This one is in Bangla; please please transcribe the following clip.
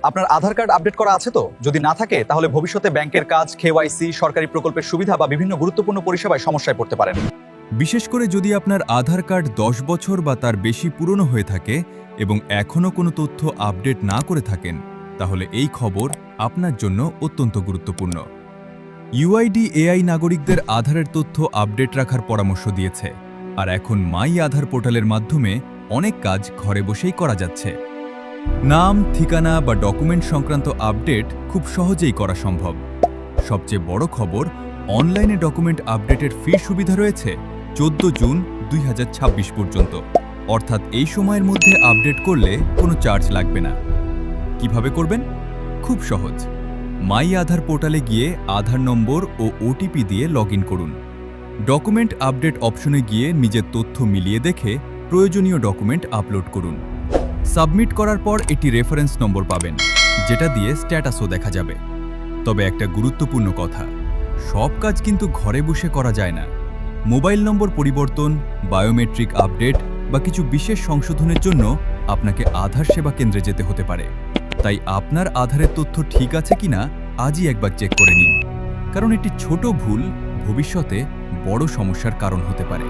আপনার আধার কার্ড আপডেট করা আছে তো? যদি না থাকে তাহলে ভবিষ্যতে ব্যাংকের কাজ, কেওয়াইসি, সরকারি প্রকল্পের সুবিধা বা বিভিন্ন গুরুত্বপূর্ণ পরিষেবায় সমস্যায় পড়তে পারেন। বিশেষ করে যদি আপনার আধার কার্ড 10 বছর বা তার বেশি পুরনো হয়ে থাকে এবং এখনও কোনো তথ্য আপডেট না করে থাকেন, তাহলে এই খবর আপনার জন্য অত্যন্ত গুরুত্বপূর্ণ। ইউআইডি এআই নাগরিকদের আধারের তথ্য আপডেট রাখার পরামর্শ দিয়েছে, আর এখন মাই আধার পোর্টালের মাধ্যমে অনেক কাজ ঘরে বসেই করা যাচ্ছে। নাম, ঠিকানা বা ডকুমেন্ট সংক্রান্ত আপডেট খুব সহজেই করা সম্ভব। সবচেয়ে বড় খবর, অনলাইনে ডকুমেন্ট আপডেটের ফির সুবিধা রয়েছে 14 জুন 2026 পর্যন্ত। অর্থাৎ এই সময়ের মধ্যে আপডেট করলে কোনো চার্জ লাগবে না। কিভাবে করবেন? খুব সহজ। মাই আধার পোর্টালে গিয়ে আধার নম্বর ও ওটিপি দিয়ে লগইন করুন। ডকুমেন্ট আপডেট অপশনে গিয়ে নিজের তথ্য মিলিয়ে দেখে প্রয়োজনীয় ডকুমেন্ট আপলোড করুন। সাবমিট করার পর একটি রেফারেন্স নম্বর পাবেন, যেটা দিয়ে স্ট্যাটাসও দেখা যাবে। তবে একটা গুরুত্বপূর্ণ কথা, সব কাজ কিন্তু ঘরে বসে করা যায় না। মোবাইল নম্বর পরিবর্তন, বায়োমেট্রিক আপডেট বা কিছু বিশেষ সংশোধনের জন্য আপনাকে আধার সেবা কেন্দ্রে যেতে হতে পারে। তাই আপনার আধারের তথ্য ঠিক আছে কিনা আজই একবার চেক করে নিন, কারণ একটি ছোট ভুল ভবিষ্যতে বড় সমস্যার কারণ হতে পারে।